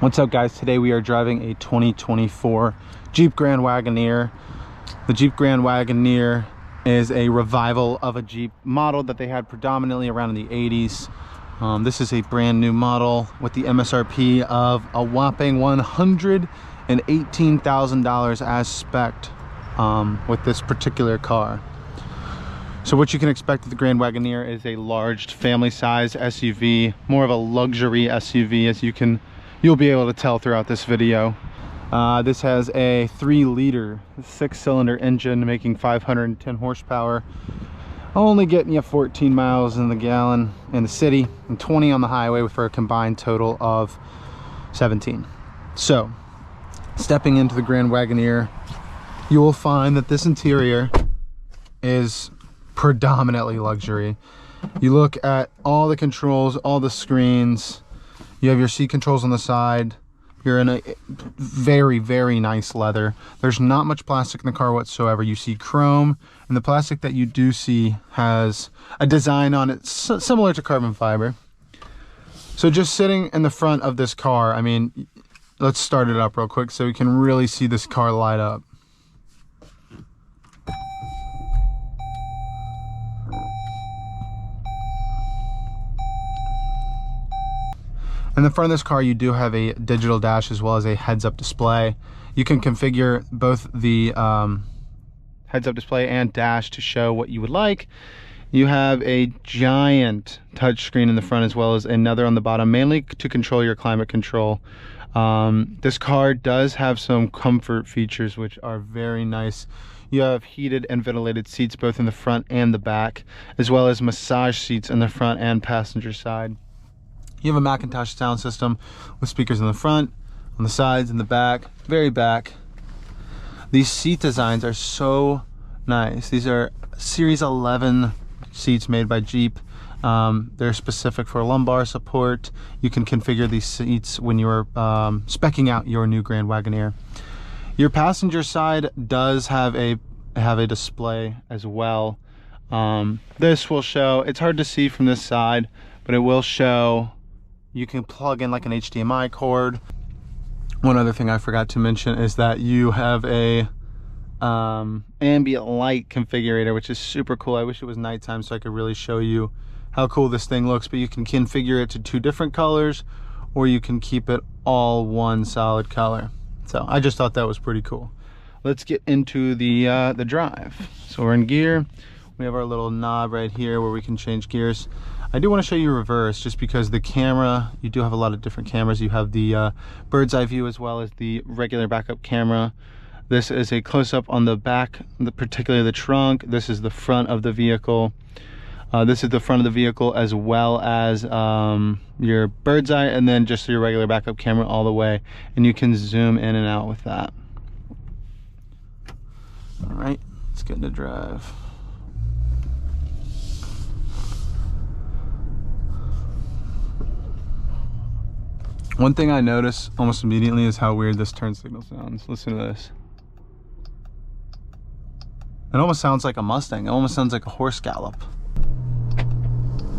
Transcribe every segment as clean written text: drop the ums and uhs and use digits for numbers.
What's up, guys? Today we are driving a 2024 Jeep Grand Wagoneer. The Jeep Grand Wagoneer is a revival of a Jeep model that they had predominantly around in the 80s. This is a brand new model with the MSRP of a whopping $118,000 as spec'd with this particular car. So what you can expect with the Grand Wagoneer is a large family-sized SUV, more of a luxury SUV, as you'll be able to tell throughout this video. This has a 3-liter 6-cylinder engine making 510 horsepower, only getting you 14 miles in the gallon in the city and 20 on the highway for a combined total of 17. So stepping into the Grand Wagoneer, you will find that this interior is predominantly luxury. You look at all the controls, all the screens. You have your seat controls on the side. You're in a very, very nice leather. There's not much plastic in the car whatsoever. You see chrome, and the plastic that you do see has a design on it similar to carbon fiber. So just sitting in the front of this car, I mean, let's start it up real quick so we can really see this car light up. In the front of this car, you do have a digital dash as well as a heads-up display. You can configure both the heads-up display and dash to show what you would like. You have a giant touchscreen in the front as well as another on the bottom, mainly to control your climate control. This car does have some comfort features which are very nice. You have heated and ventilated seats both in the front and the back, as well as massage seats in the front and passenger side. You have a Macintosh sound system with speakers in the front, on the sides, in the back, very back. These seat designs are so nice. These are Series 11 seats made by Jeep. They're specific for lumbar support. You can configure these seats when you're speccing out your new Grand Wagoneer. Your passenger side does have a display as well. This will show, it's hard to see from this side, but it will show. You can plug in like an HDMI cord. One other thing I forgot to mention is that you have a ambient light configurator, which is super cool. I wish it was nighttime so I could really show you how cool this thing looks, but you can configure it to 2 different colors, or you can keep it all one solid color. So I just thought that was pretty cool. Let's get into the drive. So we're in gear. We have our little knob right here where we can change gears. I do want to show you reverse just because the camera, you do have a lot of different cameras. You have the bird's eye view as well as the regular backup camera. This is a close-up on the back, particularly the trunk. This is the front of the vehicle. This is the front of the vehicle as well as your bird's eye, and then just your regular backup camera all the way. And you can zoom in and out with that. All right, let's get into drive. One thing I notice almost immediately is how weird this turn signal sounds. Listen to this. It almost sounds like a Mustang. It almost sounds like a horse gallop.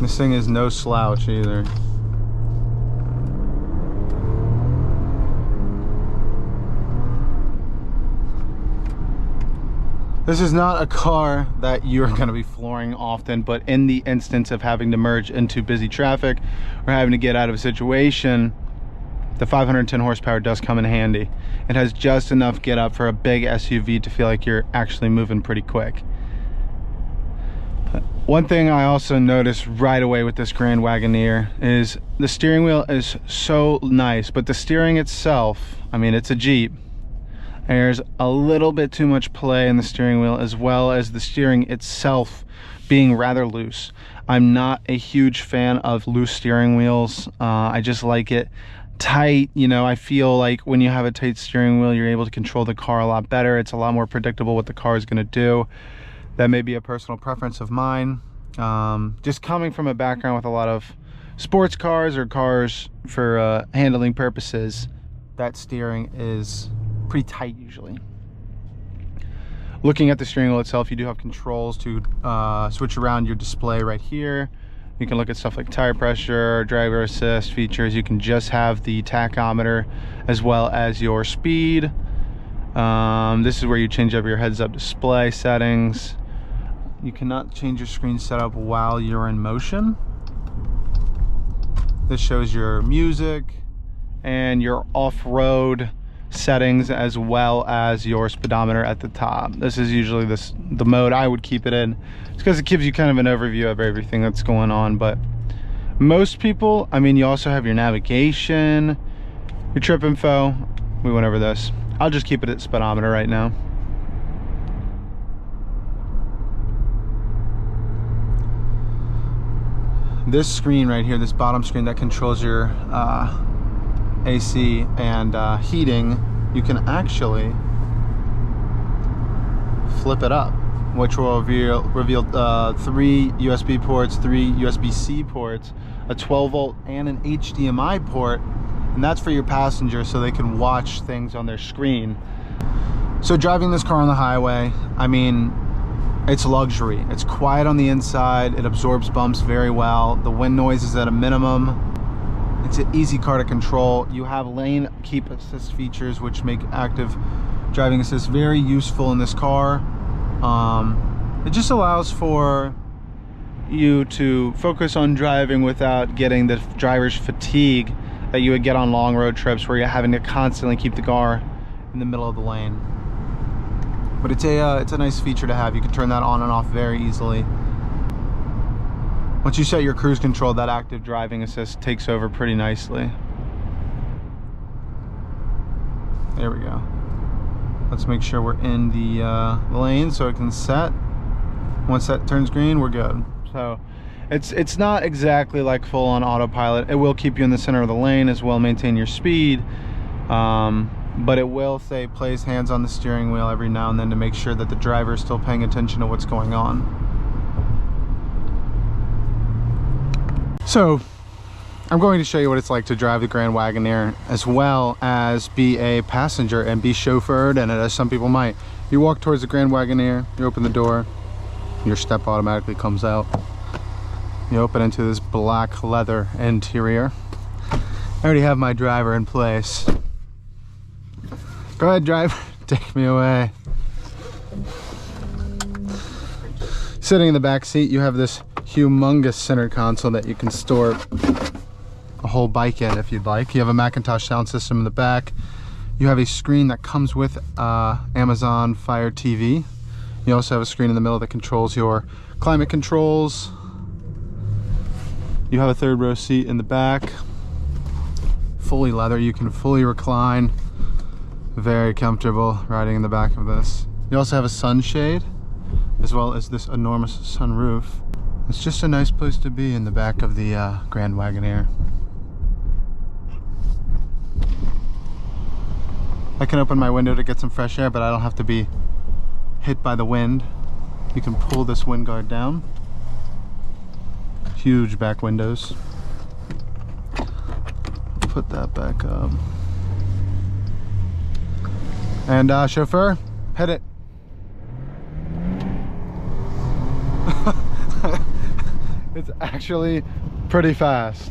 This thing is no slouch either. This is not a car that you're going to be flooring often, but in the instance of having to merge into busy traffic or having to get out of a situation, the 510 horsepower does come in handy. It has just enough get up for a big SUV to feel like you're actually moving pretty quick. One thing I also noticed right away with this Grand Wagoneer is the steering wheel is so nice, but the steering itself, I mean, it's a Jeep. There's a little bit too much play in the steering wheel, as well as the steering itself being rather loose. I'm not a huge fan of loose steering wheels. I just like it tight. You know, I feel like when you have a tight steering wheel, you're able to control the car a lot better. It's a lot more predictable what the car is going to do. That may be a personal preference of mine. Just coming from a background with a lot of sports cars or cars for handling purposes, that steering is pretty tight usually. Looking at the steering wheel itself, you do have controls to switch around your display right here. You can look at stuff like tire pressure, driver assist features. You can just have the tachometer as well as your speed. This is where you change up your heads-up display settings. You cannot change your screen setup while you're in motion. This shows your music and your off-road settings as well as your speedometer at the top. This is usually the mode I would keep it in. It's because it gives you kind of an overview of everything that's going on. But most people, I mean, you also have your navigation, your trip info. We went over this. I'll just keep it at speedometer right now. This screen right here, this bottom screen that controls your AC and heating, you can actually flip it up, which will reveal 3 USB ports, 3 USB-C ports, a 12-volt and an HDMI port, and that's for your passengers so they can watch things on their screen. So driving this car on the highway, I mean, it's luxury. It's quiet on the inside, it absorbs bumps very well, the wind noise is at a minimum. It's an easy car to control. You have lane keep assist features which make active driving assist very useful in this car. It just allows for you to focus on driving without getting the driver's fatigue that you would get on long road trips where you're having to constantly keep the car in the middle of the lane. But it's a nice feature to have. You can turn that on and off very easily. Once you set your cruise control, that active driving assist takes over pretty nicely. There we go. Let's make sure we're in the lane so it can set. Once that turns green, we're good. So it's not exactly like full-on autopilot. It will keep you in the center of the lane as well, maintain your speed. But it will say place hands on the steering wheel every now and then to make sure that the driver is still paying attention to what's going on. So I'm going to show you what it's like to drive the Grand Wagoneer as well as be a passenger and be chauffeured, and as some people might. You walk towards the Grand Wagoneer, you open the door, your step automatically comes out. You open into this black leather interior. I already have my driver in place. Go ahead, driver, take me away. Sitting in the back seat, you have this humongous center console that you can store a whole bike in if you'd like. You have a Macintosh sound system in the back. You have a screen that comes with Amazon Fire TV. You also have a screen in the middle that controls your climate controls. You have a third row seat in the back. Fully leather, you can fully recline. Very comfortable riding in the back of this. You also have a sunshade as well as this enormous sunroof. It's just a nice place to be in the back of the Grand Wagoneer. I can open my window to get some fresh air, but I don't have to be hit by the wind. You can pull this wind guard down. Huge back windows. Put that back up. And chauffeur, hit it. It's actually pretty fast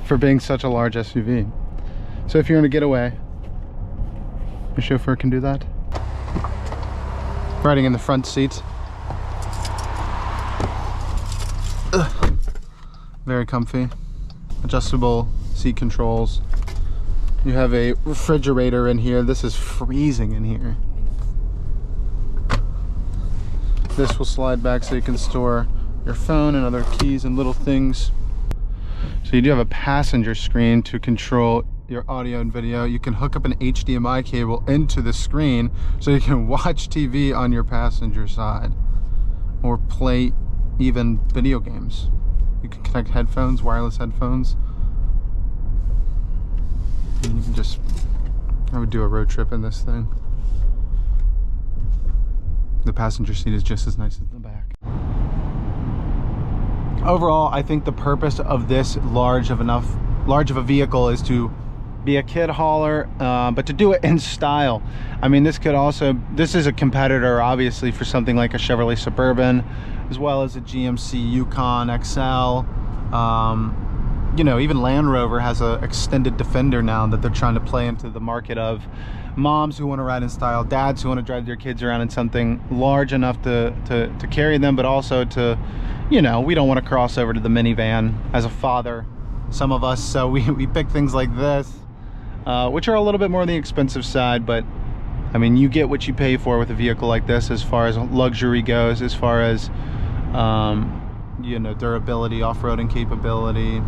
for being such a large SUV. So if you're in a getaway, the chauffeur can do that. Riding in the front seat. Ugh. Very comfy. Adjustable seat controls. You have a refrigerator in here. This is freezing in here. This will slide back so you can store your phone and other keys and little things. So you do have a passenger screen to control your audio and video. You can hook up an HDMI cable into the screen so you can watch TV on your passenger side or play even video games. You can connect headphones, wireless headphones. And you can just, I would do a road trip in this thing. The passenger seat is just as nice as the back. Overall, I think the purpose of this large of a vehicle is to be a kid hauler, but to do it in style. I mean, this is a competitor obviously for something like a Chevrolet Suburban, as well as a GMC Yukon XL. You know, even Land Rover has a extended Defender now that they're trying to play into the market of moms who want to ride in style, dads who want to drive their kids around in something large enough to carry them, but also to, you know, we don't want to cross over to the minivan as a father, some of us, so we pick things like this, which are a little bit more on the expensive side, but I mean, you get what you pay for with a vehicle like this as far as luxury goes, as far as you know, durability, off-roading capability.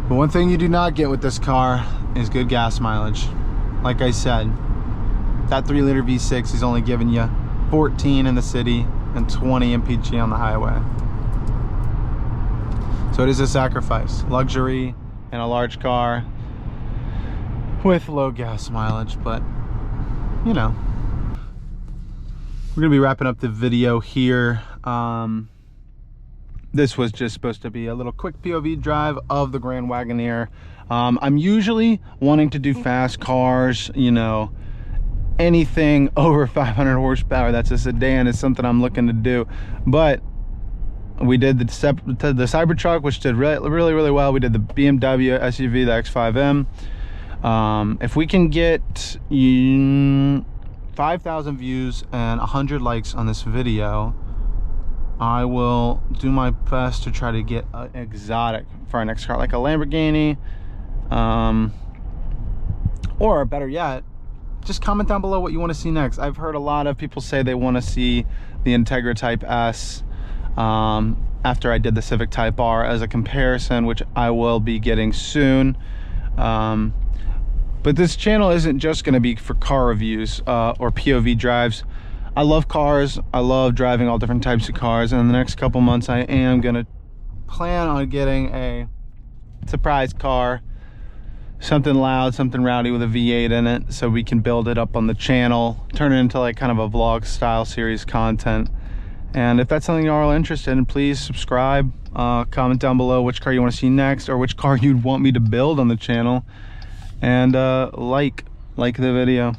But one thing you do not get with this car is good gas mileage. Like I said, that 3-liter V6 is only giving you 14 in the city and 20 mpg on the highway. So it is a sacrifice. Luxury and a large car with low gas mileage, but you know. We're gonna be wrapping up the video here. This was just supposed to be a little quick POV drive of the Grand Wagoneer. I'm usually wanting to do fast cars, you know, anything over 500 horsepower that's a sedan is something I'm looking to do. But we did the Cybertruck, which did really well. We did the BMW SUV, the X5M. If we can get 5,000 views and 100 likes on this video, I will do my best to try to get an exotic for our next car, like a Lamborghini, or better yet, just comment down below what you want to see next. I've heard a lot of people say they want to see the Integra Type S after I did the Civic Type R as a comparison, which I will be getting soon. But this channel isn't just going to be for car reviews or POV drives. I love cars. I love driving all different types of cars, and in the next couple months I am gonna plan on getting a surprise car, something loud, something rowdy with a V8 in it, so we can build it up on the channel, turn it into like kind of a vlog style series content. And if that's something y'all are interested in, please subscribe, comment down below which car you want to see next, or which car you'd want me to build on the channel, and like the video.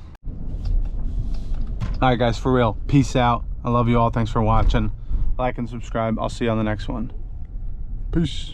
All right, guys, for real, peace out. I love you all. Thanks for watching. Like and subscribe. I'll see you on the next one. Peace.